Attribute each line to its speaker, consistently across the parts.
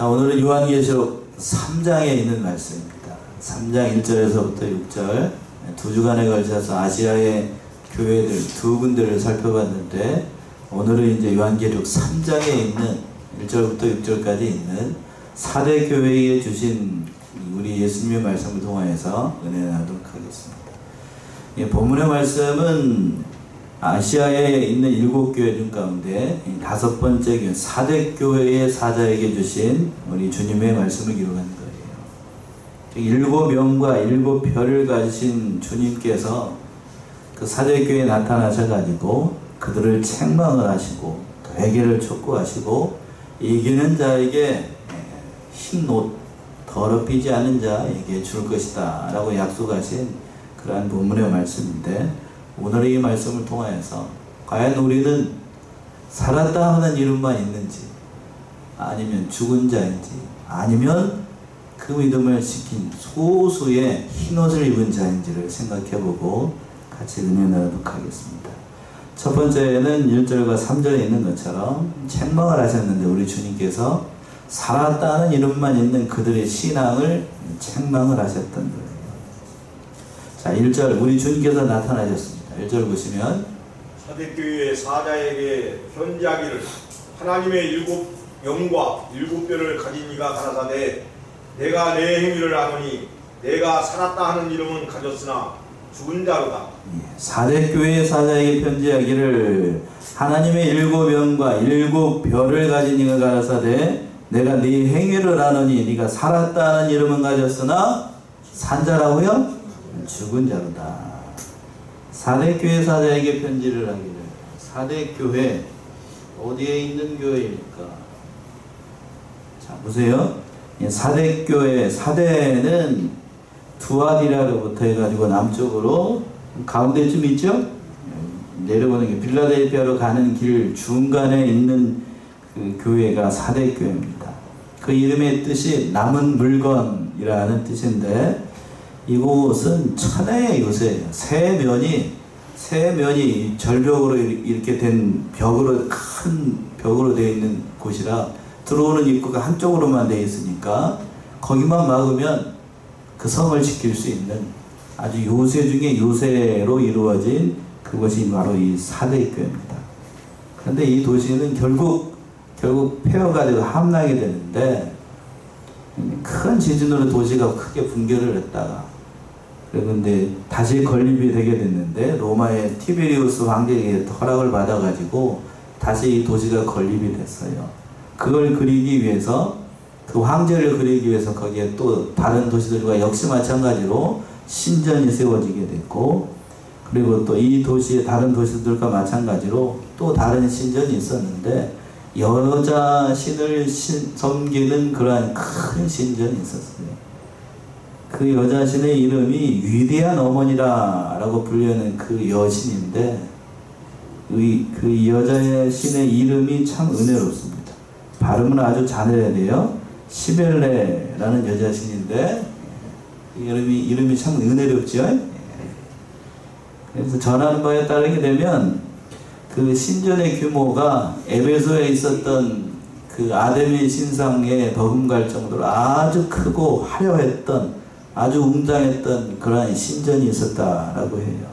Speaker 1: 자, 오늘은 요한계시록 3장에 있는 말씀입니다. 3장 1절에서부터 6절 두 주간에 걸쳐서 아시아의 교회들 두 군데를 살펴봤는데, 오늘은 이제 요한계시록 3장에 있는 1절부터 6절까지 있는 4대 교회에 주신 우리 예수님의 말씀을 통하여서 은혜 나누도록 하겠습니다. 본문의 말씀은 아시아에 있는 7교회 중 가운데 5번째 교회 4대 교회의 사자에게 주신 우리 주님의 말씀을 기록한 거예요. 7명과 7별을 가지신 주님께서 그 4대 교회에 나타나셔가지고 그들을 책망을 하시고 회개를 촉구하시고 이기는 자에게 흰 옷 더럽히지 않은 자에게 줄 것이다 라고 약속하신 그러한 본문의 말씀인데, 오늘 이 말씀을 통하여서 과연 우리는 살았다 하는 이름만 있는지, 아니면 죽은 자인지, 아니면 그 믿음을 지킨 소수의 흰옷을 입은 자인지를 생각해보고 같이 은혜 나누도록 하겠습니다. 첫 번째는 1절과 3절에 있는 것처럼 책망을 하셨는데, 우리 주님께서 살았다는 이름만 있는 그들의 신앙을 책망을 하셨던 거예요. 자, 1절 우리 주님께서 나타나셨습니다. 1절 보시면,
Speaker 2: 사대교회의 사자에게 편지하기를 하나님의 7영과 7뼈를 가진 이가 가라사대 내가 내 행위를 하노니 내가 살았다 하는 이름은 가졌으나 죽은 자로다.
Speaker 1: 사대교회의 사자에게 편지하기를 하나님의 7영과 7뼈를 가진 이가 가라사대 내가 네 행위를 하노니 네가 살았다 하는 이름은 가졌으나 산 자라고요? 죽은 자로다. 4대 교회 사자에게 편지를 하기를. 4대 교회 어디에 있는 교회일까? 자, 보세요. 4대 교회, 4대는 두아디라로부터 해가지고 남쪽으로 가운데쯤 있죠? 내려오는 게 빌라델피아로 가는 길 중간에 있는 그 교회가 4대 교회입니다. 그 이름의 뜻이 남은 물건이라는 뜻인데, 이곳은 천혜의 요새예요. 세 면이 절벽으로 이렇게 된 벽으로, 큰 벽으로 되어 있는 곳이라 들어오는 입구가 한쪽으로만 되어 있으니까 거기만 막으면 그 성을 지킬 수 있는 아주 요새 중에 요새로 이루어진 그것이 바로 이 4대 교회입니다. 그런데 이 도시는 결국 폐허가지고 함락이 되는데, 큰 지진으로 도시가 크게 붕괴를 했다가, 그런데 다시 건립이 되게 됐는데 로마의 티베리우스 황제에게 허락을 받아가지고 다시 이 도시가 건립이 됐어요. 그걸 그리기 위해서, 그 황제를 그리기 위해서 거기에 또 다른 도시들과 역시 마찬가지로 신전이 세워지게 됐고, 그리고 또 이 도시의 다른 도시들과 마찬가지로 또 다른 신전이 있었는데, 여자 신을 섬기는 그러한 큰 신전이 있었어요. 그 여자 신의 이름이 위대한 어머니라고 불리는 그 여신인데, 그 여자의 신의 이름이 참 은혜롭습니다. 발음은 아주 잘해야 돼요. 시벨레라는 여자 신인데 이름이 참 은혜롭죠. 그래서 전하는 바에 따르게 되면 그 신전의 규모가 에베소에 있었던 그 아데미 신상에 버금갈 정도로 아주 크고 화려했던, 아주 웅장했던 그러한 신전이 있었다라고 해요.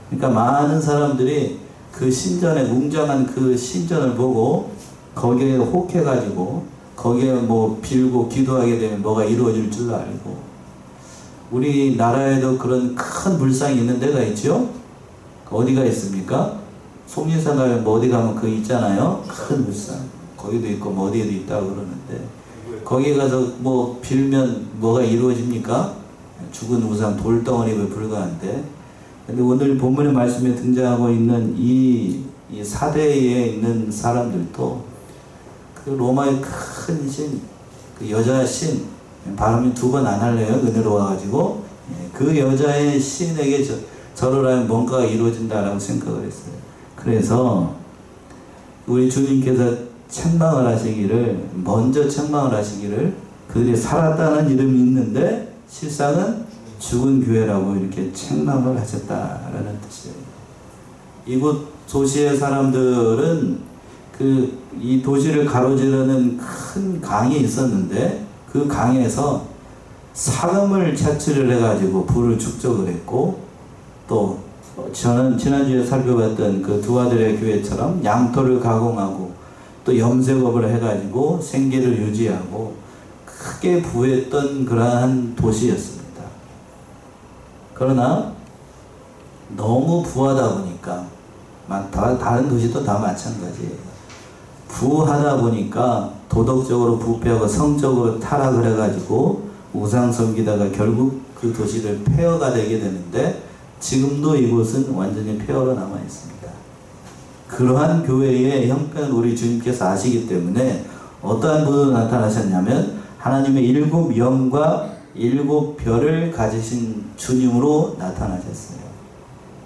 Speaker 1: 그러니까 많은 사람들이 그 신전에, 웅장한 그 신전을 보고 거기에 혹해가지고 거기에 뭐 빌고 기도하게 되면 뭐가 이루어질 줄 알고, 우리나라에도 그런 큰 불상이 있는 데가 있죠? 어디가 있습니까? 속리산 가면 뭐 어디 가면 그 있잖아요. 큰 불상. 거기도 있고 뭐 어디에도 있다고 그러는데, 거기 가서 뭐 빌면 뭐가 이루어집니까? 죽은 우상 돌덩어리에 불과한데. 근데 오늘 본문의 말씀에 등장하고 있는 이 4대에 있는 사람들도 그 로마의 큰 신, 그 여자 신, 발음이 2번 안 할래요. 은혜로워가지고 그 여자의 신에게 절을 하면 뭔가가 이루어진다라고 생각을 했어요. 그래서 우리 주님께서 책망을 하시기를, 먼저 책망을 하시기를, 그들이 살았다는 이름이 있는데 실상은 죽은 교회라고 이렇게 책망을 하셨다라는 뜻이에요. 이곳 도시의 사람들은 이 도시를 가로지르는 큰 강이 있었는데 그 강에서 사금을 채취를 해가지고 불을 축적을 했고, 또 저는 지난주에 살펴봤던 그 두 아들의 교회처럼 양토를 가공하고 또 염색업을 해가지고 생계를 유지하고 크게 부했던 그러한 도시였습니다. 그러나 너무 부하다 보니까 다른 도시도 다 마찬가지예요. 부하다 보니까 도덕적으로 부패하고 성적으로 타락을 해가지고 우상 섬기다가 결국 그 도시를 폐허가 되게 되는데, 지금도 이곳은 완전히 폐허로 남아 있습니다. 그러한 교회의 형편을 우리 주님께서 아시기 때문에 어떠한 분으로 나타나셨냐면 하나님의 7 영과 7 별을 가지신 주님으로 나타나셨어요.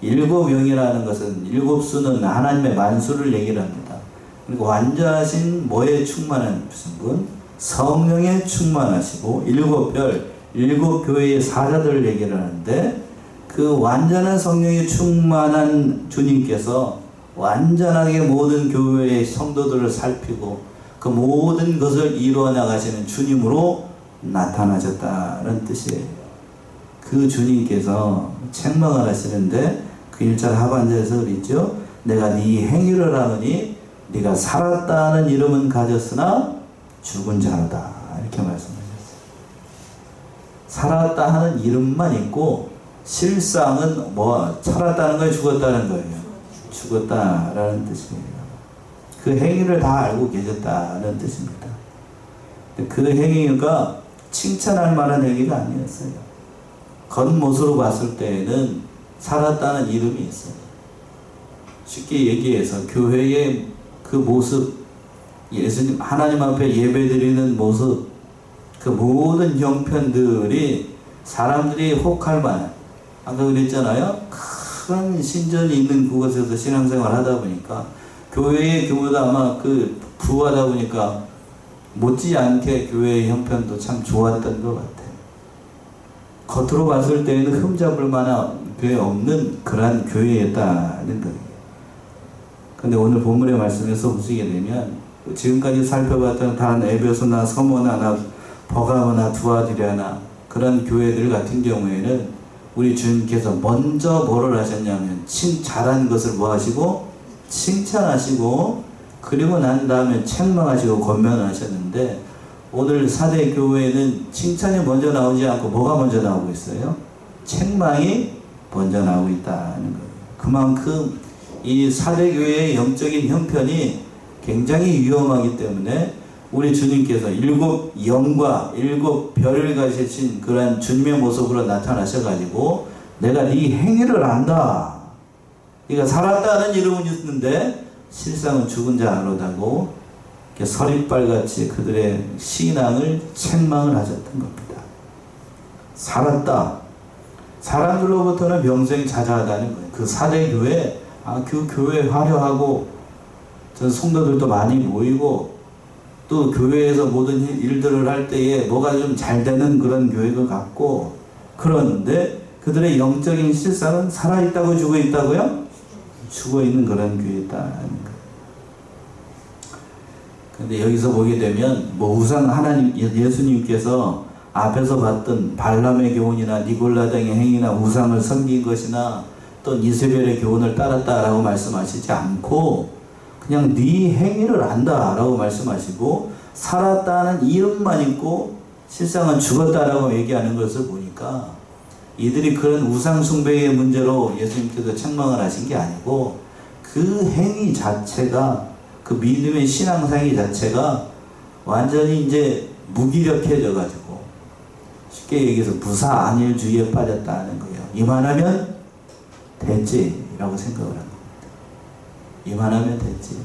Speaker 1: 7 영이라는 것은 7수는 하나님의 만수를 얘기를 합니다. 그리고 완전하신 뭐에 충만한 무슨 분? 성령에 충만하시고 7 별, 7 교회의 사자들을 얘기를 하는데, 그 완전한 성령에 충만한 주님께서 완전하게 모든 교회의 성도들을 살피고 그 모든 것을 이루어 나가시는 주님으로 나타나셨다는 뜻이에요. 그 주님께서 책망을 하시는데 그 1절 하반절에서 그랬죠. 내가 네 행위를 하노니 네가 살았다는 이름은 가졌으나 죽은 자로다, 이렇게 말씀하셨어요. 살았다 하는 이름만 있고 실상은 살았다는 거예요, 죽었다는 거예요? 죽었다라는 뜻이에요. 그 행위를 다 알고 계셨다는 뜻입니다. 그 행위가 칭찬할 만한 행위가 아니었어요. 겉모습으로 봤을 때에는 살았다는 이름이 있어요. 쉽게 얘기해서 교회의 그 모습, 예수님 하나님 앞에 예배드리는 모습, 그 모든 형편들이 사람들이 혹할 만한, 아까 그랬잖아요. 큰 신전이 있는 그곳에서 신앙생활 하다 보니까 교회의 규모도 아마 부하다 보니까 못지않게 교회의 형편도 참 좋았던 것 같아요. 겉으로 봤을 때에는 흠잡을 만한 교회 없는 그러한 교회였다는 거예요. 근데 오늘 본문의 말씀에서 보시게 되면 지금까지 살펴봤던 다른 에베소나 서머나 버가모나 두아디라나 그런 교회들 같은 경우에는 우리 주님께서 먼저 뭐를 하셨냐면 잘한 것을 뭐 하시고 칭찬하시고, 그리고 난 다음에 책망하시고 권면을 하셨는데, 오늘 사대 교회는 칭찬이 먼저 나오지 않고 뭐가 먼저 나오고 있어요? 책망이 먼저 나오고 있다는 거예요. 그만큼 이 사대 교회의 영적인 형편이 굉장히 위험하기 때문에 우리 주님께서 7 영과 7 별을 가지신 그러한 주님의 모습으로 나타나셔가지고 내가 네 행위를 안다. 네가 살았다는 이름은 있는데 실상은 죽은 자로다고 서리빨같이 그들의 신앙을 책망을 하셨던 겁니다. 살았다. 사람들로부터는 명성이 자자하다는 거예요. 그 사대 교회, 그 교회 화려하고 전 성도들도 많이 모이고 또 교회에서 모든 일들을 할 때에 뭐가 좀 잘 되는 그런 교회가 같고, 그런데 그들의 영적인 실상은 살아있다고 죽어있다고요? 죽어있는 그런 교회였다는 거예요. 근데 여기서 보게 되면 우상 하나님 예수님께서 앞에서 봤던 발람의 교훈이나 니골라 등의 행위나 우상을 섬긴 것이나 또 이세벨의 교훈을 따랐다라고 말씀하시지 않고 그냥 네 행위를 안다라고 말씀하시고 살았다는 이름만 있고 실상은 죽었다라고 얘기하는 것을 보니까 이들이 그런 우상 숭배의 문제로 예수님께서 책망을 하신 게 아니고 그 행위 자체가, 그 믿음의 신앙생활 자체가 완전히 이제 무기력해져 가지고 쉽게 얘기해서 무사안일주의에 빠졌다는 거예요. 이만하면 됐지라고 생각을 합니다. 이만하면 됐지.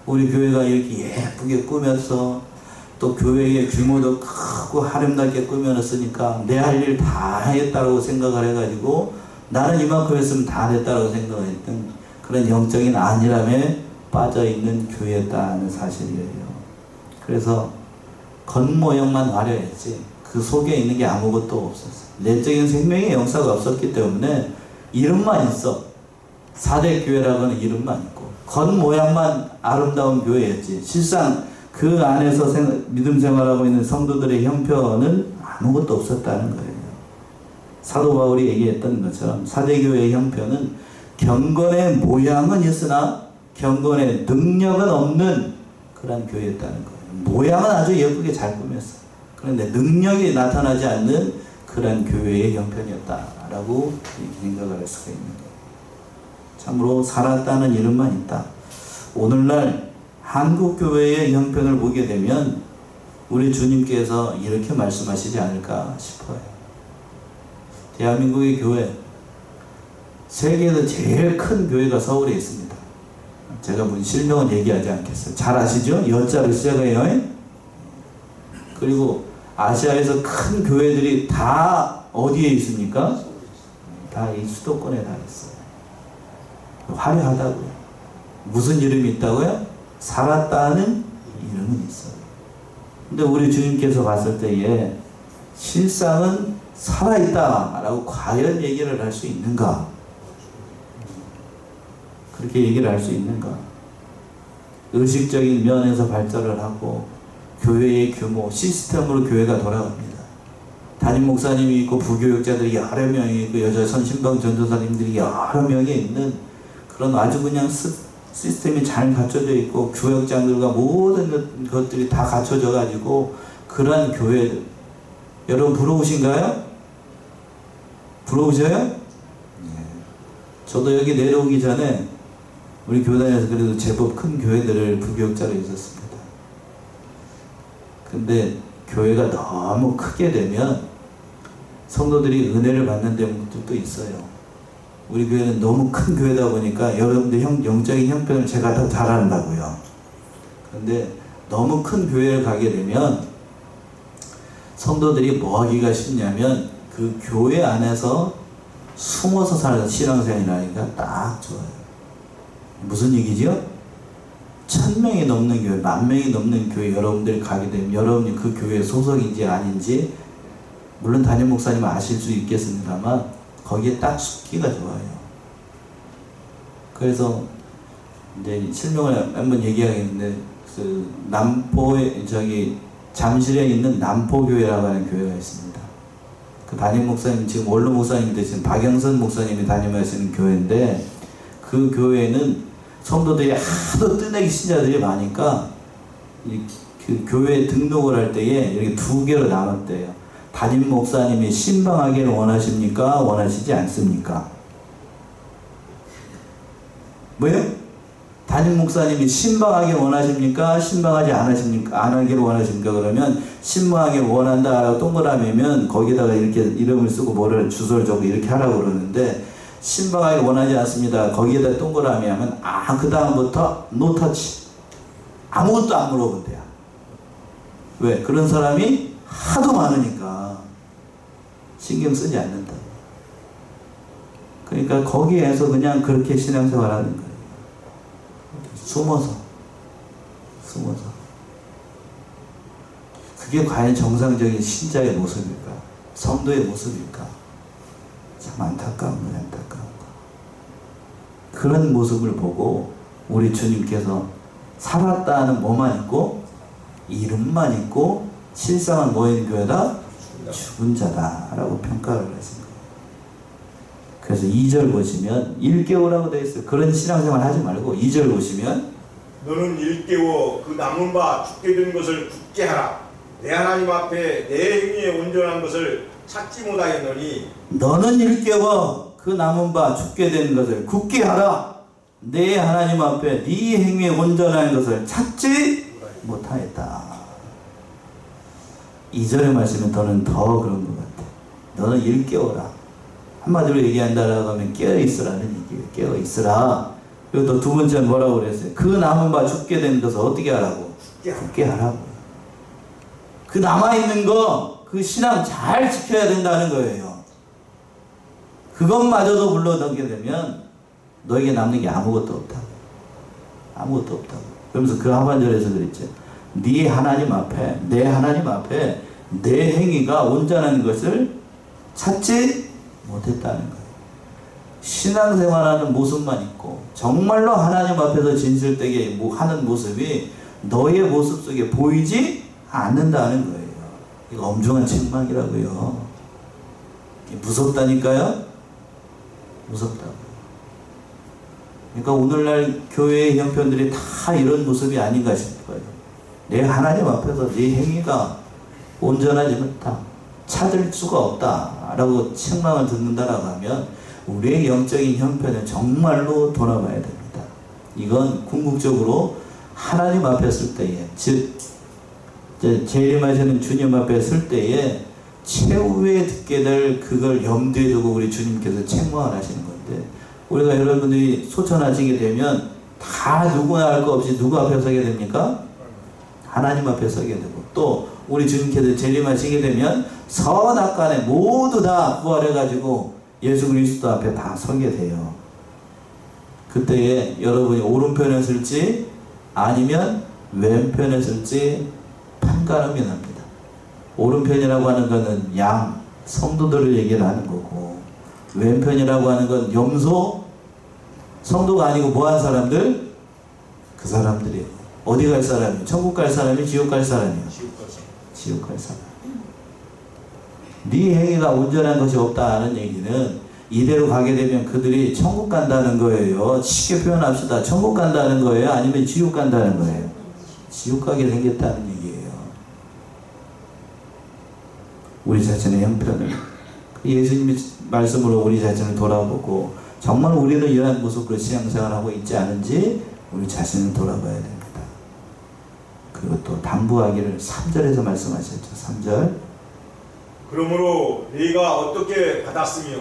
Speaker 1: 우리 교회가 이렇게 예쁘게 꾸몄어. 또 교회의 규모도 크고 아름답게 꾸며놨으니까 내 할 일 다 했다고 생각을 해가지고 나는 이만큼 했으면 다 됐다고 생각했던 그런 영적인 안일함에 빠져있는 교회였다는 사실이에요. 그래서 겉모형만 화려했지 그 속에 있는 게 아무것도 없었어. 내적인 생명의 역사가 없었기 때문에 이름만 있어. 사대 교회라고 하는 이름만 있고 겉모양만 아름다운 교회였지 실상 그 안에서 믿음 생활하고 있는 성도들의 형편은 아무것도 없었다는 거예요. 사도 바울이 얘기했던 것처럼 사대교회의 형편은 경건의 모양은 있으나 경건의 능력은 없는 그런 교회였다는 거예요. 모양은 아주 예쁘게 잘 꾸몄어. 그런데 능력이 나타나지 않는 그런 교회의 형편이었다라고 생각을 할 수가 있는 거예요. 참으로 살았다는 이름만 있다. 오늘날 한국교회의 형편을 보게 되면 우리 주님께서 이렇게 말씀하시지 않을까 싶어요. 대한민국의 교회, 세계에서 제일 큰 교회가 서울에 있습니다. 제가 뭐 실명은 얘기하지 않겠어요. 잘 아시죠? 여자를 시작해요. 그리고 아시아에서 큰 교회들이 다 어디에 있습니까? 다 이 수도권에 다 있어요. 화려하다고요. 무슨 이름이 있다고요? 살았다는 이름은 있어요. 근데 우리 주님께서 봤을 때에 실상은 살아있다라고 과연 얘기를 할 수 있는가? 그렇게 얘기를 할 수 있는가? 의식적인 면에서 발전을 하고 교회의 규모, 시스템으로 교회가 돌아갑니다. 담임 목사님이 있고 부교육자들이 여러 명이 있고 여자 선신방 전도사님들이 여러 명이 있는 그런 아주 그냥 시스템이 잘 갖춰져 있고 교역장들과 모든 것들이 다 갖춰져 가지고 그런 교회들. 여러분 부러우신가요? 부러우셔요? 네. 저도 여기 내려오기 전에 우리 교단에서 그래도 제법 큰 교회들을 부교육자로 있었습니다. 근데 교회가 너무 크게 되면 성도들이 은혜를 받는 데도 있어요. 우리 교회는 너무 큰 교회다 보니까 여러분들 영적인 형편을 제가 더 잘 안다고요. 그런데 너무 큰 교회를 가게 되면 성도들이 뭐 하기가 쉽냐면 그 교회 안에서 숨어서 사는 신앙생활이니까 딱 좋아요. 무슨 얘기죠? 1000명이 넘는 교회, 10,000명이 넘는 교회 여러분들이 가게 되면 여러분이 그 교회 소속인지 아닌지 물론 담임 목사님은 아실 수 있겠습니다만 거기에 딱 숨기가 좋아요. 그래서 이제 실명을 한번 얘기하겠는데 그 남포에 잠실에 있는 남포교회라고 하는 교회가 있습니다. 그 담임 목사님 지금 원로 목사님 되신 박영선 목사님이 담임하시는 교회인데 그 교회는 성도들이 하도 뜨내기 신자들이 많으니까 그 교회에 등록을 할 때에 이렇게 2개로 나눴대요. 담임 목사님이 신방하기를 원하십니까? 원하시지 않습니까? 뭐예요? 담임 목사님이 신방하기를 원하십니까? 신방하지 않으십니까? 안 하기를 원하십니까? 그러면 신방하기를 원한다라고 동그라미면 거기다가 이렇게 이름을 쓰고 뭐를 주소를 적고 이렇게 하라고 그러는데 신방하기를 원하지 않습니다. 거기에다 동그라미 하면 그 다음부터 노터치. 아무것도 안 물어본대요. 왜? 그런 사람이 하도 많으니까 신경 쓰지 않는다. 그러니까 거기에서 그냥 그렇게 신앙생활 하는 거예요. 숨어서. 그게 과연 정상적인 신자의 모습일까? 성도의 모습일까? 참 안타까운 거예요. 안타까운 거. 그런 모습을 보고 우리 주님께서 살았다는 뭐만 있고 이름만 있고 실상은 뭐인 교회다? 죽은 자다라고 평가를 했습니다. 그래서 2절 보시면 일깨우라고 되어 있어요. 그런 신앙생활 하지 말고 2절 보시면
Speaker 2: 너는 일깨워 그 남은 바 죽게 된 것을 굳게 하라. 내 하나님 앞에 내 행위에 온전한 것을 찾지 못하였노니
Speaker 1: 너는 일깨워 그 남은 바 죽게 된 것을 굳게 하라. 내 하나님 앞에 네 행위에 온전한 것을 찾지 못하였다. 2절의 말씀은 더는 더 그런 것 같아. 너는 일깨워라. 한마디로 얘기한다라고 하면 깨어있으라는 얘기예요. 깨어있으라. 그리고 또 두 번째는 뭐라고 그랬어요? 그 남은 바 죽게 된 것을 어떻게 하라고? 굳게 하라고. 그 남아있는 거, 그 신앙 잘 지켜야 된다는 거예요. 그것마저도 물러나게 되면 너에게 남는 게 아무것도 없다고. 아무것도 없다고. 그러면서 그 하반절에서 그랬죠. 네 하나님 앞에, 내 하나님 앞에 내 행위가 온전한 것을 찾지 못했다는 거예요. 신앙생활하는 모습만 있고 정말로 하나님 앞에서 진실되게 하는 모습이 너의 모습 속에 보이지 않는다는 거예요. 이거 엄중한 책망이라고요. 무섭다니까요. 무섭다고. 그러니까 오늘날 교회의 형편들이 다 이런 모습이 아닌가 싶어요. 내 하나님 앞에서 네 행위가 온전하지 못하다, 찾을 수가 없다 라고 책망을 듣는다라고 하면 우리의 영적인 형편은 정말로 돌아봐야 됩니다. 이건 궁극적으로 하나님 앞에 설 때에, 즉 재림하시는 주님 앞에 설 때에 최후에 듣게 될 그걸 염두에 두고 우리 주님께서 책망을 하시는 건데, 우리가 여러분들이 소천하시게 되면 다 누구나 할 거 없이 누구 앞에 서게 됩니까? 하나님 앞에 서게 되고, 또 우리 주님께서 재림하시게 되면 선악간에 모두 다 부활해가지고 예수 그리스도 앞에 다 서게 돼요. 그때에 여러분이 오른편에 설지 아니면 왼편에 설지 판가름이 납니다. 오른편이라고 하는 것은 양, 성도들을 얘기를 하는 거고, 왼편이라고 하는 건 염소, 성도가 아니고 뭐한 사람들? 그 사람들이에요. 어디 갈 사람이? 천국 갈 사람이? 지옥 갈 사람이요? 지옥 갈 사람. 네 행위가 온전한 것이 없다는 얘기는 이대로 가게 되면 그들이 천국 간다는 거예요. 쉽게 표현합시다. 천국 간다는 거예요? 아니면 지옥 간다는 거예요? 지옥 가게 생겼다는 얘기예요. 우리 자신의 형편을, 예수님의 말씀으로 우리 자신을 돌아보고 정말 우리는 이러한 모습으로 신앙생활하고 있지 않은지 우리 자신을 돌아봐야 됩니다. 그리고 또 당부하기를 3절에서 말씀하셨죠. 3절.
Speaker 2: 그러므로 네가 어떻게 받았으며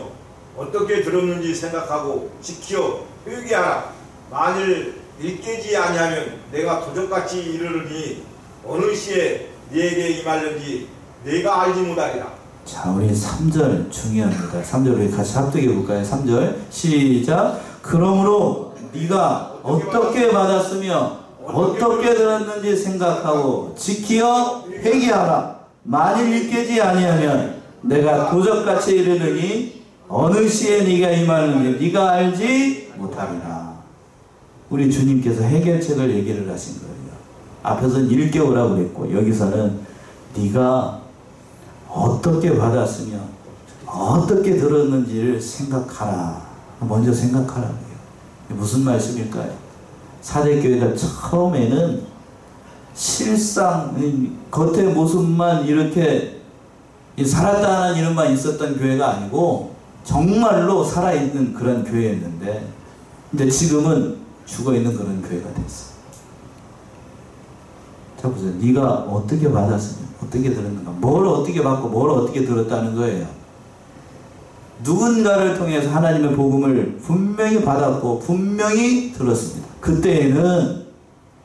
Speaker 2: 어떻게 들었는지 생각하고 지켜 회개하라. 만일 일깨지 아니하면 내가 도적같이 이르르니 어느 시에 네게 임할는지 내가 알지 못하리라.
Speaker 1: 자, 우리 3절 중요합니다. 3절 우리 같이 합독해 볼까요? 3절 시작. 그러므로 네가 어떻게 받았으며 어떻게 들었는지 생각하고 지키어 회개하라. 만일 일깨지 아니하면 내가 도적같이 이르느니 어느 시에 네가 임하는지 네가 알지 못하리라. 우리 주님께서 해결책을 얘기를 하신 거예요. 앞에서는 일깨우라고 그랬고 여기서는 네가 어떻게 받았으며 어떻게 들었는지를 생각하라. 먼저 생각하라고요. 무슨 말씀일까요? 사대교회가 처음에는 실상 겉의 모습만 이렇게 살았다는 이름만 있었던 교회가 아니고 정말로 살아있는 그런 교회였는데, 근데 지금은 죽어있는 그런 교회가 됐어. 자 보세요. 네가 어떻게 받았으면 어떻게 들었는가, 뭘 어떻게 받고 뭘 어떻게 들었다는 거예요. 누군가를 통해서 하나님의 복음을 분명히 받았고 분명히 들었습니다. 그때에는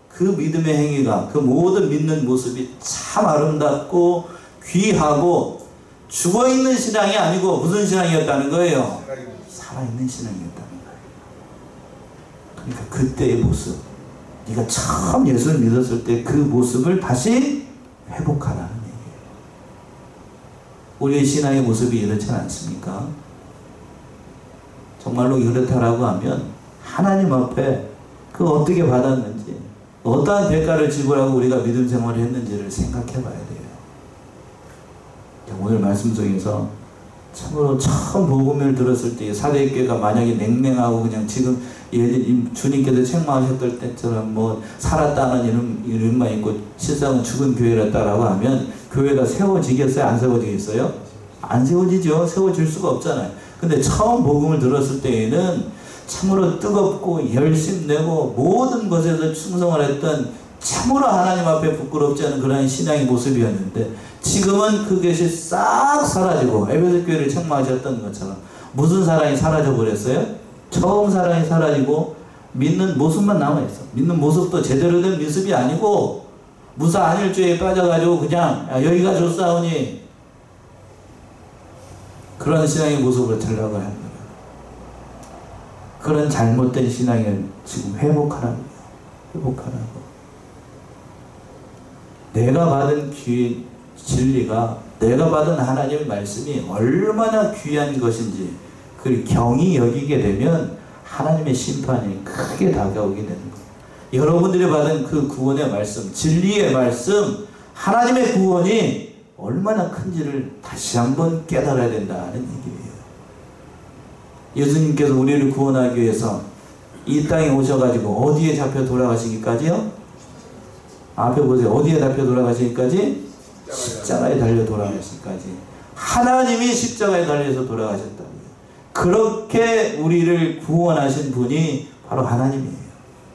Speaker 1: 그 믿음의 행위가, 그 모든 믿는 모습이 참 아름답고 귀하고 죽어있는 신앙이 아니고 무슨 신앙이었다는 거예요? 살아있는 신앙이었다는 거예요. 그러니까 그때의 모습, 네가 처음 예수를 믿었을 때 그 모습을 다시 회복하라는 얘기예요. 우리의 신앙의 모습이 이렇지 않습니까? 정말로 이렇다라고 하면 하나님 앞에 그 어떻게 받았는지, 어떠한 대가를 지불하고 우리가 믿음 생활을 했는지를 생각해 봐야 돼요. 오늘 말씀 속에서 참으로 처음 복음을 들었을 때 사대교회가 만약에 냉랭하고 그냥 지금 주님께서 책망하셨던 때처럼 뭐 살았다는 이름만 있고 실상은 죽은 교회였다라고 하면 교회가 세워지겠어요? 안 세워지겠어요? 안 세워지죠. 세워질 수가 없잖아요. 근데 처음 복음을 들었을 때에는 참으로 뜨겁고 열심내고 모든 것에서 충성을 했던 참으로 하나님 앞에 부끄럽지 않은 그런 신앙의 모습이었는데, 지금은 그것이 싹 사라지고 에베소 교회를 책망하셨던 것처럼 무슨 사랑이 사라져 버렸어요? 처음 사랑이 사라지고 믿는 모습만 남아있어. 믿는 모습도 제대로 된 모습이 아니고 무사 안일주의에 빠져가지고 그냥 여기가 좋사오니 그런 신앙의 모습으로 되려고 하는 거예요. 그런 잘못된 신앙을 지금 회복하라고. 회복하라고. 내가 받은 진리가, 내가 받은 하나님의 말씀이 얼마나 귀한 것인지 그리고 경히 여기게 되면 하나님의 심판이 크게 다가오게 되는 거예요. 여러분들이 받은 그 구원의 말씀, 진리의 말씀, 하나님의 구원이 얼마나 큰지를 다시 한번 깨달아야 된다는 얘기예요. 예수님께서 우리를 구원하기 위해서 이 땅에 오셔가지고 어디에 잡혀 돌아가시기까지요? 앞에 보세요. 어디에 잡혀 돌아가시기까지? 십자가에 달려 돌아가시기까지. 하나님이 십자가에 달려서 돌아가셨다고요. 그렇게 우리를 구원하신 분이 바로 하나님이에요.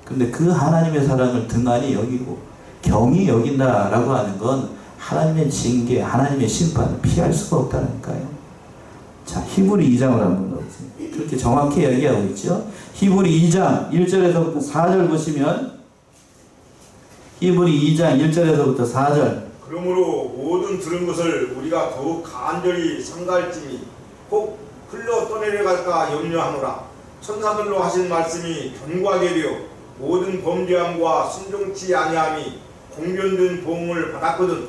Speaker 1: 근데 그 하나님의 사랑을 등한히 여기고 경히 여긴다라고 하는 건 하나님의 징계, 하나님의 심판을 피할 수가 없다니까요. 자, 히브리 2장을 한번 넣어보세요. 그렇게 정확히 얘기하고 있죠. 히브리 2장 1절에서부터 4절 보시면, 히브리 2장 1절에서부터 4절.
Speaker 2: 그러므로 모든 들은 것을 우리가 더욱 간절히 삼가할지니 혹 흘러 떠내려갈까 염려하노라. 천사들로 하신 말씀이 견고하게 되어 모든 범죄함과 순종치 아니함이 공변된 보응을 받았거든.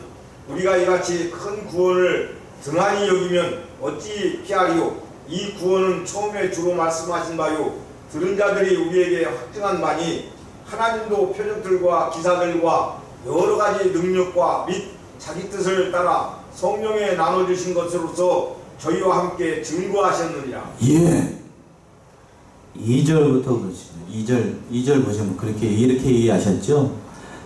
Speaker 2: 우리가 이같이 큰 구원을 등한히 여기면 어찌 피하리요. 이 구원은 처음에 주로 말씀하신 바요 들은 자들이 우리에게 확증한 바니 하나님도 표적들과 기사들과 여러가지 능력과 및 자기 뜻을 따라 성령에 나눠주신 것으로서 저희와 함께 증거하셨느니라.
Speaker 1: 예. 2절부터 보시면 2절 보시면 이렇게 얘기하셨죠.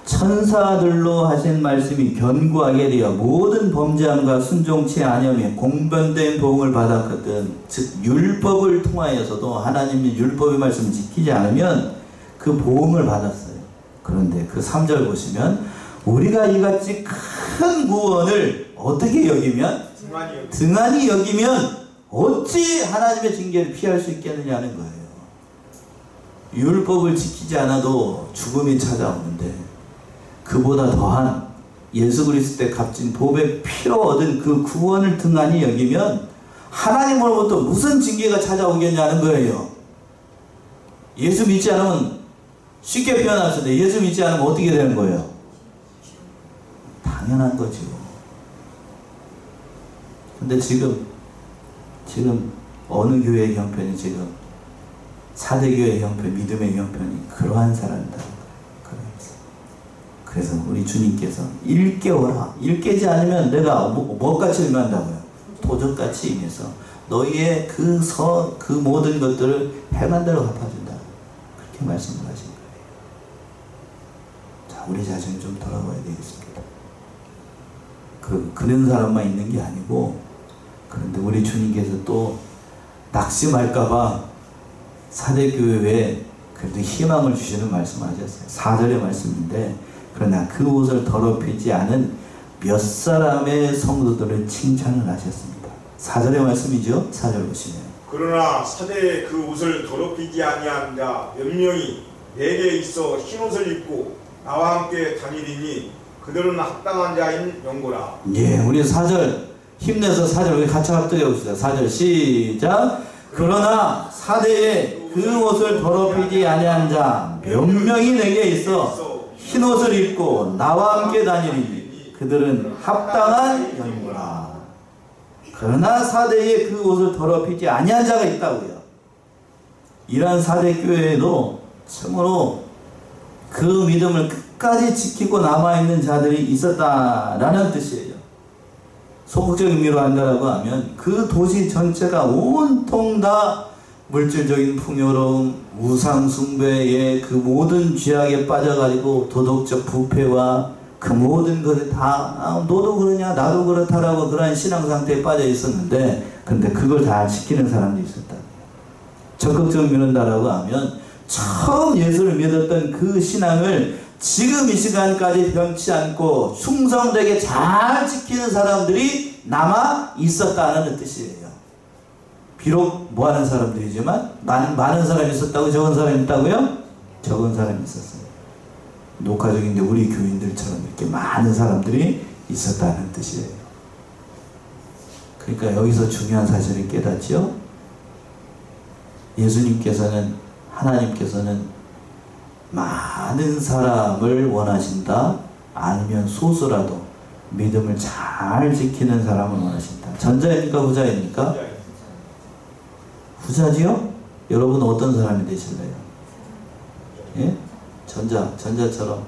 Speaker 1: 천사들로 하신 말씀이 견고하게 되어 모든 범죄함과 순종치 아니하며 공변된 보응을 받았거든. 즉 율법을 통하여서도 하나님의 율법의 말씀을 지키지 않으면 그 보응을 받았어요. 그런데 그 3절 보시면 우리가 이같이 큰 구원을 어떻게 여기면? 등한히 여기면 어찌 하나님의 징계를 피할 수 있겠느냐는 거예요. 율법을 지키지 않아도 죽음이 찾아오는데 그보다 더한 예수 그리스도 때 값진 복의 피로 얻은 그 구원을 등한히 여기면 하나님으로부터 무슨 징계가 찾아오겠냐는 거예요. 예수 믿지 않으면 쉽게 표현할 때 예수 믿지 않으면 어떻게 되는 거예요? 당연한 거죠. 근데 지금 어느 교회의 형편이 지금 사대교회의 형편, 믿음의 형편이 그러한 사람이다. 그래서 우리 주님께서 일깨워라. 일깨지 않으면 내가 뭐같이 임한다고요? 도적같이 임해서 너희의 그 모든 것들을 해만 대로 갚아준다. 그렇게 말씀을 하신 거예요. 자, 우리 자신을 좀 돌아봐야 되겠습니다. 그런 사람만 있는 게 아니고, 그런데 우리 주님께서 또 낙심할까봐 사대교회에 그래도 희망을 주시는 말씀을 하셨어요. 4절의 말씀인데, 그러나 그 옷을 더럽히지 않은 몇 사람의 성도들을 칭찬을 하셨습니다. 4절의 말씀이죠. 4절 보시면
Speaker 2: 그러나 사대에 그 옷을 더럽히지 아니한 자 몇 명이 내게 있어 흰옷을 입고 나와 함께 다니리니 그들은 합당한 자인 영고라.
Speaker 1: 예, 우리 4절 힘내서 4절 우리 같이 합독해 봅시다. 4절 시작. 그러나 사대에 그 옷을 더럽히지 아니한 자 몇 명이 내게 있어 흰옷을 입고 나와 함께 다니니 그들은 합당한 영이라. 그러나 사대에 그 옷을 더럽히지 아니한 자가 있다고요. 이러한 사대 교회에도 참으로 그 믿음을 끝까지 지키고 남아있는 자들이 있었다라는 뜻이에요. 소극적인 의미로 한다라고 하면 그 도시 전체가 온통 다 물질적인 풍요로움, 우상 숭배의 그 모든 죄악에 빠져가지고 도덕적 부패와 그 모든 것에 다 너도 그러냐 나도 그렇다라고 그러한 신앙 상태에 빠져 있었는데, 근데 그걸 다 지키는 사람도 있었다. 적극적으로 믿는다라고 하면 처음 예수를 믿었던 그 신앙을 지금 이 시간까지 변치 않고 충성되게 잘 지키는 사람들이 남아 있었다는 뜻이에요. 비록 뭐하는 사람들이지만 많은 사람이 있었다고 적은 사람이 있다고요? 적은 사람이 있었어요. 녹화적인데 우리 교인들처럼 이렇게 많은 사람들이 있었다는 뜻이에요. 그러니까 여기서 중요한 사실을 깨닫죠. 예수님께서는, 하나님께서는 많은 사람을 원하신다, 아니면 소수라도 믿음을 잘 지키는 사람을 원하신다. 전자입니까 후자입니까? 부자지요? 여러분 어떤 사람이 되실래요? 예? 전자처럼.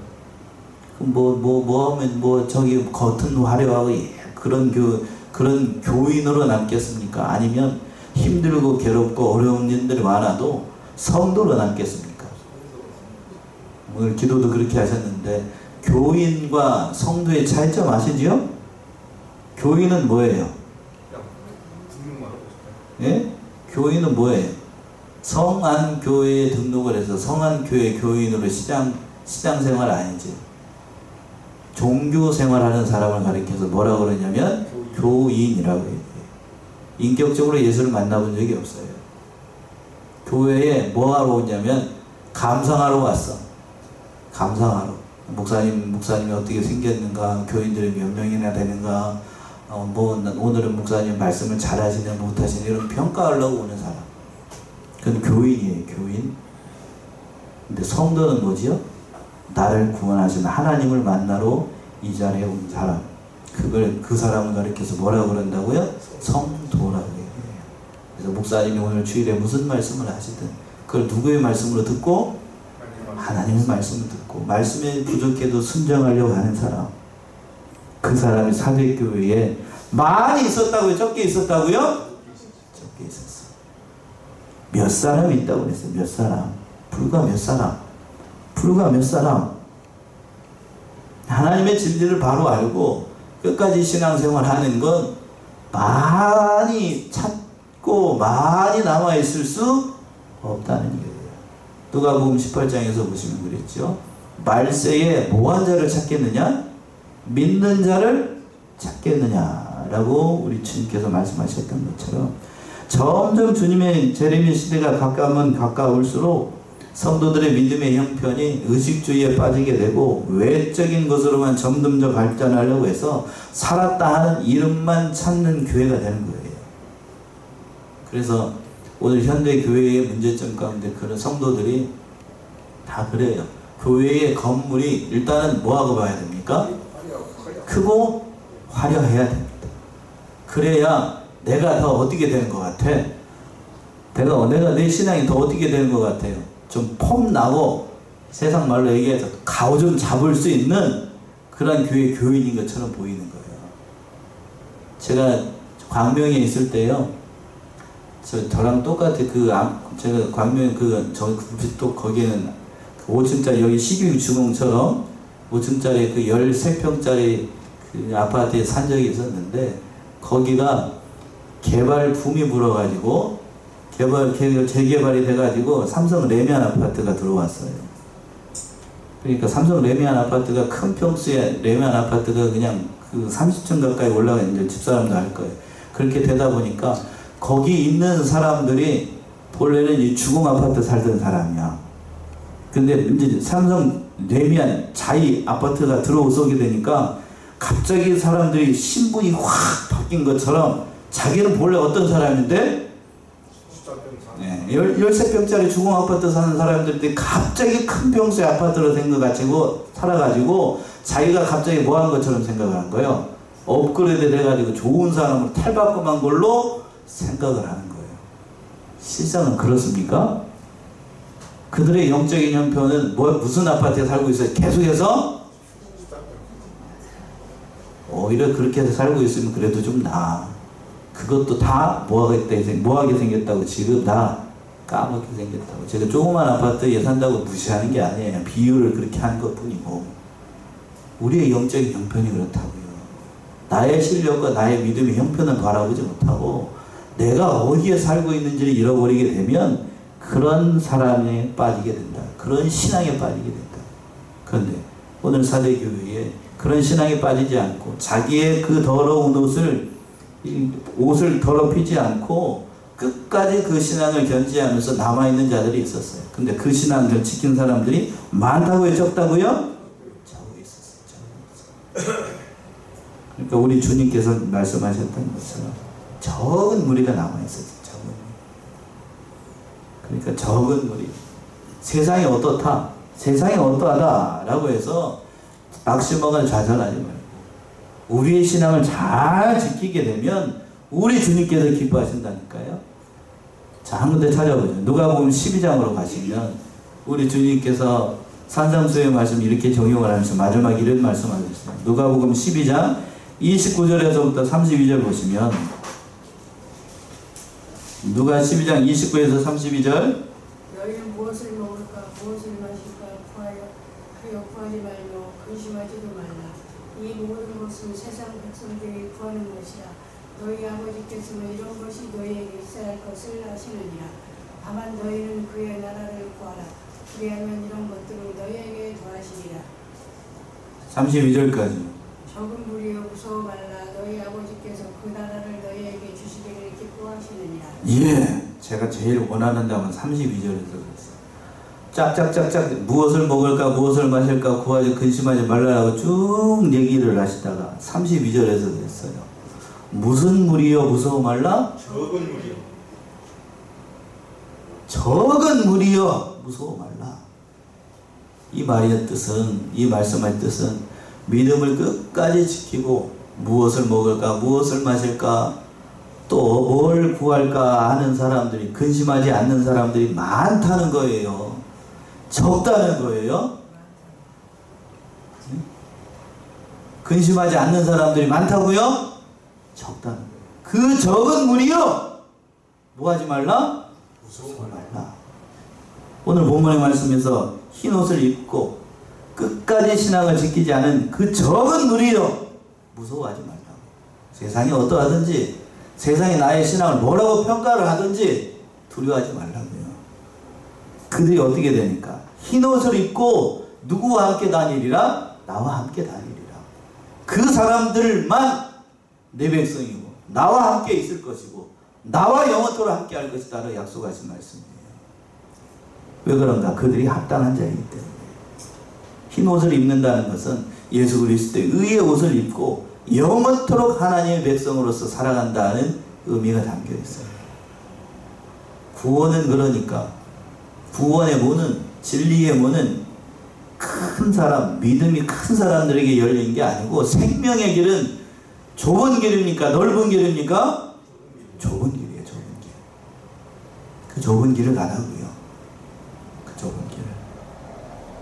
Speaker 1: 뭐 하면 저기 겉은 화려하고 그런 교인으로 남겠습니까? 아니면 힘들고 괴롭고 어려운 일들이 많아도 성도로 남겠습니까? 오늘 기도도 그렇게 하셨는데 교인과 성도의 차이점 아시죠? 교인은 뭐예요? 예? 교인은 뭐예요? 성안교회에 등록을 해서 성안교회 교인으로 시장 생활 아니지. 종교 생활하는 사람을 가리켜서 뭐라고 그러냐면 교인이라고 해요. 인격적으로 예수를 만나본 적이 없어요. 교회에 뭐하러 오냐면 감상하러 왔어. 감상하러. 목사님이 어떻게 생겼는가, 교인들이 몇 명이나 되는가, 오늘은 목사님 말씀을 잘하시냐 못하시냐 이런 평가하려고 오는 사람. 그건 교인이에요. 교인. 근데 성도는 뭐지요? 나를 구원하신 하나님을 만나러 이 자리에 온 사람. 그 사람을 가리켜서 뭐라고 그런다고요? 성도라고 해요. 그래서 목사님이 오늘 주일에 무슨 말씀을 하시든 그걸 누구의 말씀으로 듣고? 하나님의 말씀을 듣고 말씀에 부족해도 순종하려고 하는 사람. 그 사람이 사대교회에 많이 있었다고요? 적게 있었다고요? 적게 있었어. 몇 사람 있다고 그랬어요. 몇 사람. 불과 몇 사람. 불과 몇 사람. 하나님의 진리를 바로 알고 끝까지 신앙생활 하는 건 많이 찾고 많이 남아있을 수 없다는 거예요. 누가복음 18장에서 보시면 그랬죠. 말세에 뭐한 자를 찾겠느냐? 믿는 자를 찾겠느냐라고 우리 주님께서 말씀하셨던 것처럼 점점 주님의 재림의 시대가 가까우면 가까울수록 성도들의 믿음의 형편이 의식주의에 빠지게 되고 외적인 것으로만 점점 더 발전하려고 해서 살았다 하는 이름만 찾는 교회가 되는 거예요. 그래서 오늘 현대 교회의 문제점 가운데 그런 성도들이 다 그래요. 교회의 건물이 일단은 뭐하고 봐야 됩니까? 크고 화려해야 됩니다. 그래야 내가 더 어떻게 되는 것 같아? 내가 내 신앙이 더 어떻게 되는 것 같아요? 좀 폼나고 세상 말로 얘기해서 가오 좀 잡을 수 있는 그런 교회 교인인 것처럼 보이는 거예요. 제가 광명에 있을 때요. 저랑 똑같이 제가 광명 또 거기에는 5층짜리 여기 시규 주공처럼 5층짜리 13평짜리 아파트에 산 적이 있었는데 거기가 개발 붐이 불어가지고 재개발이 돼가지고 삼성 레미안 아파트가 들어왔어요. 그러니까 삼성 레미안 아파트가 큰 평수의 레미안 아파트가 그냥 30층 가까이 올라가 있는데 집사람도 알 거예요. 그렇게 되다 보니까 거기 있는 사람들이 본래는 이 주공 아파트 살던 사람이야. 근데 이제 삼성 레미안 자이 아파트가 들어오게 되니까 갑자기 사람들이 신분이 확 바뀐 것처럼 자기는 본래 어떤 사람인데 13평짜리 주공 아파트 사는 사람들이 갑자기 큰 평수의 아파트로 생겨가지고 살아가지고 자기가 갑자기 뭐한 것처럼 생각을 한 거예요. 업그레이드 돼가지고 좋은 사람을 탈바꿈한 걸로 생각을 하는 거예요. 실상은 그렇습니까? 그들의 영적인 형편은 무슨 아파트에 살고 있어요? 계속해서 오히려 그렇게 해서 살고 있으면 그래도 좀 나아. 그것도 다 뭐하게 생겼다고 지금 다 까맣게 생겼다고. 제가 조그만 아파트에 산다고 무시하는 게 아니에요. 비유를 그렇게 하는 것 뿐이고 우리의 영적인 형편이 그렇다고요. 나의 실력과 나의 믿음의 형편을 바라보지 못하고 내가 어디에 살고 있는지를 잃어버리게 되면 그런 사람에 빠지게 된다. 그런 신앙에 빠지게 된다. 그런데 오늘 사대교회에 그런 신앙에 빠지지 않고 자기의 그 더러운 옷을 더럽히지 않고 끝까지 그 신앙을 견지하면서 남아있는 자들이 있었어요. 근데 그 신앙을 지킨 사람들이 많다고요? 적다고요? 적어 있었어요. 그러니까 우리 주님께서 말씀하셨던 것처럼 적은 무리가 남아있었어요. 적은 무리. 그러니까 적은 무리. 세상이 어떻다? 세상이 어떠하다? 라고 해서 낙심하거나 좌절하지 말고 우리의 신앙을 잘 지키게 되면 우리 주님께서 기뻐하신다니까요. 자, 한 군데 찾아보죠. 누가복음 12장으로 가시면 우리 주님께서 산상수의 말씀 이렇게 적용을 하면서 마지막 이런 말씀하셨어요. 누가복음 12장 29절에서부터 32절 보시면 누가 12장 29에서 32절
Speaker 3: 너희는 무엇을 먹을까 무엇을 마실까 구하지 말며 근심하지도 말라. 이 모든 것은 세상 백성들이 구하는 것이라. 너희 아버지께서는 이런 것이 너희에게 있어야 할 것을 아시느니라. 다만 너희는 그의 나라를 구하라. 그리하면 이런 것들을 너희에게 더하시리라.
Speaker 1: 32절까지
Speaker 3: 적은 무리여 무서워 말라. 너희 아버지께서 그 나라를 너희에게 주시기를 기뻐하시느니라.
Speaker 1: 예, 제가 제일 원하는 답은 32절에서 그랬어요. 짝짝짝짝 무엇을 먹을까 무엇을 마실까 구하지 근심하지 말라고 쭉 얘기를 하시다가 32절에서 그랬어요. 무슨 무리여 무서워 말라?
Speaker 2: 적은 무리요.
Speaker 1: 적은 무리여 무서워 말라. 이 말의 뜻은, 이 말씀의 뜻은 믿음을 끝까지 지키고 무엇을 먹을까 무엇을 마실까 또 뭘 구할까 하는 사람들이, 근심하지 않는 사람들이 많다는 거예요. 적다는 거예요. 근심하지 않는 사람들이 많다고요? 적다는 거예요. 그 적은 무리여 뭐 하지 말라? 무서워 말라. 오늘 본문의 말씀에서 흰 옷을 입고 끝까지 신앙을 지키지 않은 그 적은 무리여 무서워하지 말라고. 세상이 어떠하든지 세상이 나의 신앙을 뭐라고 평가를 하든지 두려워하지 말라고요. 그들이 어떻게 되니까? 흰 옷을 입고 누구와 함께 다니리라? 나와 함께 다니리라. 그 사람들만 내 백성이고 나와 함께 있을 것이고 나와 영원토록 함께 할 것이다 라고 약속하신 말씀이에요. 왜 그런가? 그들이 합당한 자이기 때문에. 흰 옷을 입는다는 것은 예수 그리스도의 의의 옷을 입고 영원토록 하나님의 백성으로서 살아간다는 의미가 담겨 있어요. 구원은 그러니까 구원의 문은, 진리의 문은 큰 사람, 믿음이 큰 사람들에게 열린 게 아니고 생명의 길은 좁은 길입니까? 넓은 길입니까? 좁은 길이에요. 좁은 길. 그 좁은 길을 가라고요. 그 좁은 길을.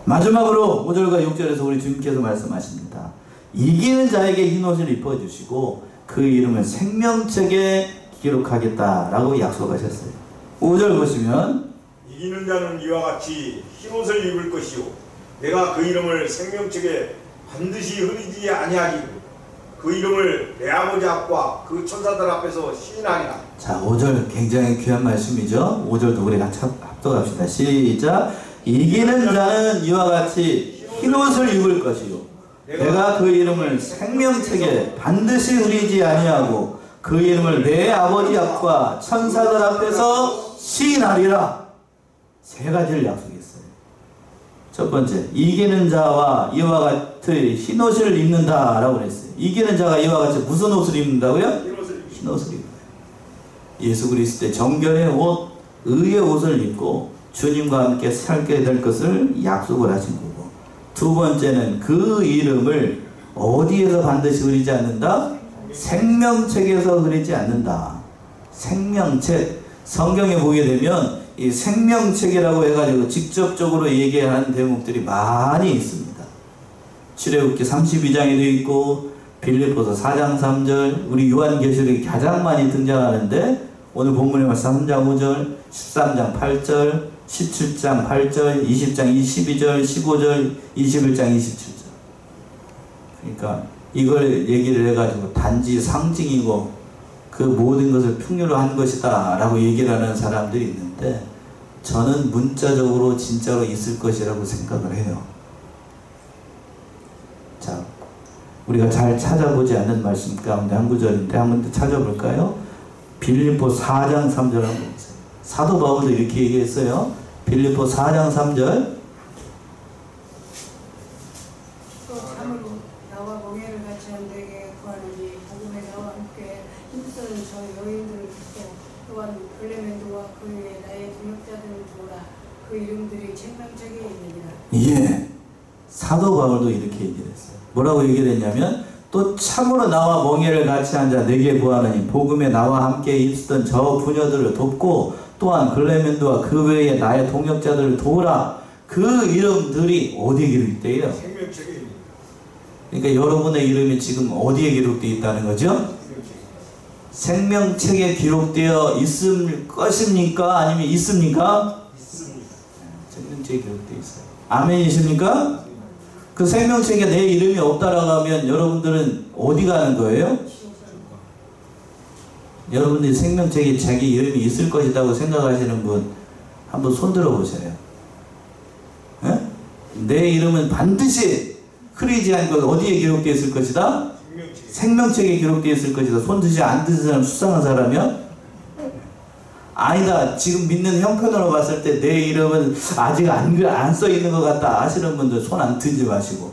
Speaker 1: 마지막으로 5절과 6절에서 우리 주님께서 말씀하십니다. 이기는 자에게 흰 옷을 입혀주시고 그 이름을 생명책에 기록하겠다라고 약속하셨어요. 5절 보시면
Speaker 2: 이기는 자는 이와 같이 흰 옷을 입을 것이요 내가 그 이름을 생명책에 반드시 흐리지 아니하리고 그 이름을 내 아버지 앞과 그 천사들 앞에서 시인하리라.
Speaker 1: 자, 5절 굉장히 귀한 말씀이죠. 5절도 우리 같이 합독합시다. 시작. 이기는 자는 이와 같이 흰 옷을 입을 것이요 내가 그 이름을 생명책에 반드시 흐리지 아니하고 그 이름을 내 아버지 앞과 천사들 앞에서 시인하리라. 세 가지를 약속했어요. 첫 번째, 이기는 자와 이와 같이 흰 옷을 입는다라고 그랬어요. 이기는 자가 이와 같이 무슨 옷을 입는다고요? 흰 옷을 입어요. 예수 그리스도의 정결의 옷, 의의 옷을 입고 주님과 함께 살게 될 것을 약속을 하신 거고, 두 번째는 그 이름을 어디에서 반드시 흐리지 않는다? 생명책에서 흐리지 않는다. 생명책. 성경에 보게 되면 이 생명책이라고 해가지고 직접적으로 얘기하는 대목들이 많이 있습니다. 출애굽기 32장에도 있고 빌립보서 4장 3절, 우리 요한계시록이 가장 많이 등장하는데 오늘 본문에 말씀 3장 5절, 13장 8절, 17장 8절, 20장 22절, 15절, 21장 27절. 그러니까 이걸 얘기를 해가지고 단지 상징이고 그 모든 것을 풍요로 한 것이다 라고 얘기를 하는 사람들이 있는데 저는 문자적으로 진짜로 있을 것이라고 생각을 해요. 자, 우리가 잘 찾아보지 않는 말씀 가운데 한 구절인데 한번 더 찾아볼까요? 빌립보 4장 3절 한번 보세요. 사도 바울도 이렇게 얘기했어요. 빌립보 4장 3절.
Speaker 3: 또 참으로 나와 멍에를 같이 한 자에게 구하노니 복음에 나와 함께 힘쓰는 저 여인들을 듣고 또한 블레멘도와 그 위에 나의 동역자들을 도우라. 그 이름들이 생명책에 있느니라.
Speaker 1: 예, 사도 바울도 이렇게 얘기를 했어요. 뭐라고 얘기를 했냐면 또 참으로 나와 멍에를 같이 한 자 내게 구하노니 복음에 나와 함께 있었던 저 부녀들을 돕고 또한 글레멘도와 그 외에 나의 동역자들을 도우라. 그 이름들이 어디에 기록되어 있대요?
Speaker 2: 생명책에 있는
Speaker 1: 그러니까 여러분의 이름이 지금 어디에 기록되어 있다는 거죠?
Speaker 2: 생명책.
Speaker 1: 생명책에 기록되어 있을 것입니까? 아니면 있습니까?
Speaker 2: 있습니다.
Speaker 1: 생명책에 기록되어 있어요. 아멘이십니까? 그 생명책에 내 이름이 없다라고 하면 여러분들은 어디 가는 거예요? 여러분들이 생명책에 자기 이름이 있을 것이라고 생각하시는 분 한번 손 들어보세요. 에? 내 이름은 반드시 흐리지 않고 어디에 기록되어 있을 것이다? 생명책에 기록되어 있을 것이다. 손 드시 안 드는 사람 수상한 사람이야? 아니다. 지금 믿는 형편으로 봤을 때 내 이름은 아직 안 써 있는 것 같다 하시는 분들 손 안 들지 마시고.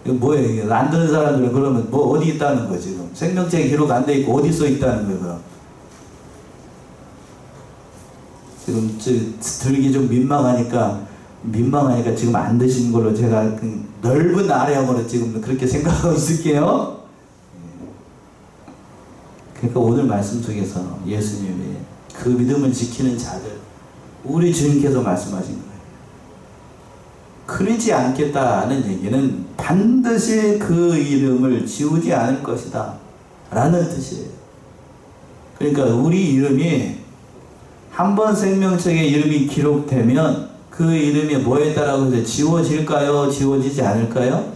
Speaker 1: 이거 뭐예요? 이게 안 드는 사람들은 그러면 뭐 어디 있다는 거예요 지금? 생명책에 기록 안 돼 있고 어디 써 있다는 거예요 그럼? 지금 들기 좀 민망하니까 지금 안 드시는 걸로 제가 그 넓은 아래형으로 지금 그렇게 생각하고 있을게요. 그러니까 오늘 말씀 속에서 예수님이 그 믿음을 지키는 자들, 우리 주님께서 말씀하신 거예요. 흐리지 않겠다는 얘기는 반드시 그 이름을 지우지 않을 것이다 라는 뜻이에요. 그러니까 우리 이름이 한번 생명책에 이름이 기록되면 그 이름이 뭐에 따라서 이제 지워질까요? 지워지지 않을까요?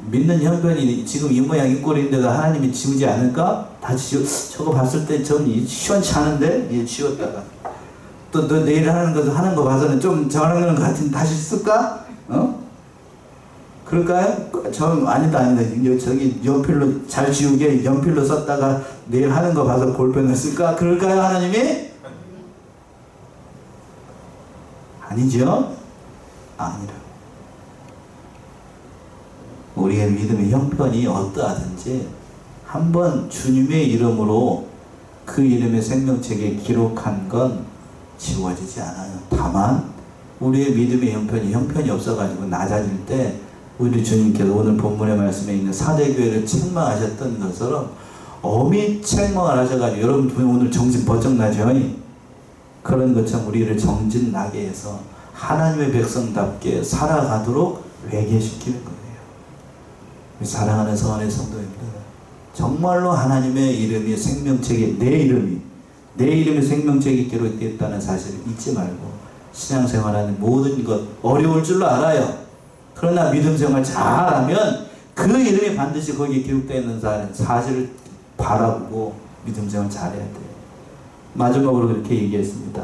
Speaker 1: 믿는 형편이 지금 이 모양 이 꼴인데도 하나님이 지우지 않을까? 다 저거 봤을 때 좀 시원치 않은데? 이제 지웠다가 또 너 내일 하는 거 봐서는 좀 저하는 것 같은데 다시 쓸까? 그럴까요? 아니다. 저기 연필로 잘 지우게 연필로 썼다가 내일 하는 거 봐서 볼펜을 쓸까? 그럴까요 하나님이? 아니죠? 아니라. 우리의 믿음의 형편이 어떠하든지 한번 주님의 이름으로 그 이름의 생명책에 기록한 건 지워지지 않아요. 다만 우리의 믿음의 형편이 없어가지고 낮아질 때 우리 주님께서 오늘 본문의 말씀에 있는 사대교회를 책망하셨던 것처럼 어미 책망을 하셔가지고 여러분 오늘 정신 번쩍 나죠? 그런 것처럼 우리를 정진 나게 해서 하나님의 백성답게 살아가도록 회개시키는 거예요. 사랑하는 성안의 성도입니다. 정말로 하나님의 이름이 생명책에 내 이름이 생명책에 기록되어 있다는 사실을 잊지 말고 신앙생활하는 모든 것 어려울 줄로 알아요. 그러나 믿음생활 잘하면 그 이름이 반드시 거기에 기록되어 있는 사실을 바라보고 믿음생활 잘해야 돼요. 마지막으로 그렇게 얘기했습니다.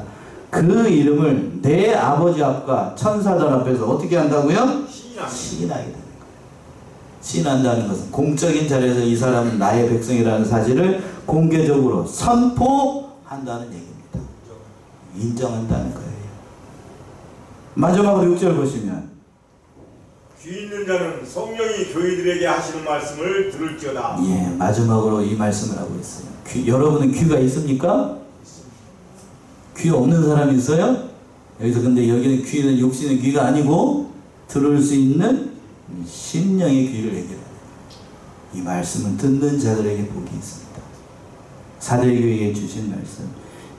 Speaker 1: 그 이름을 내 아버지 앞과 천사들 앞에서 어떻게 한다고요? 시인하게 돼요. 시인한다는 것은 공적인 자리에서 이 사람은 나의 백성이라는 사실을 공개적으로 선포한다는 얘기입니다. 인정한다는 거예요. 마지막으로 6절 보시면
Speaker 2: 귀 있는 자는 성령이 교회들에게 하시는 말씀을 들을지어다.
Speaker 1: 예, 마지막으로 이 말씀을 하고 있어요. 여러분은 귀가 있습니까? 귀 없는 사람이 있어요? 여기서 근데 여기는 귀는 육신의 귀가 아니고 들을 수 있는 심령의 귀를 얘기해요. 이 말씀을 듣는 자들에게 복이 있습니다. 사대교회에 주신 말씀.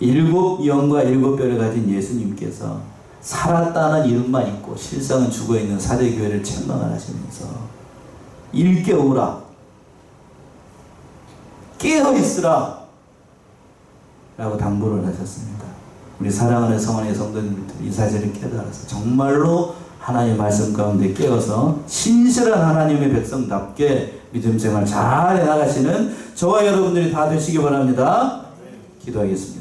Speaker 1: 7 영과 7 뼈를 가진 예수님께서 살았다는 이름만 있고 실상은 죽어있는 사대교회를 책망을 하시면서 일깨우라, 깨어있으라 라고 당부를 하셨습니다. 우리 사랑하는 성안의 성도님들 이 사실을 깨달아서 정말로 하나님의 말씀 가운데 깨어서 신실한 하나님의 백성답게 믿음생활 잘 해나가시는 저와 여러분들이 다 되시기 바랍니다. 기도하겠습니다.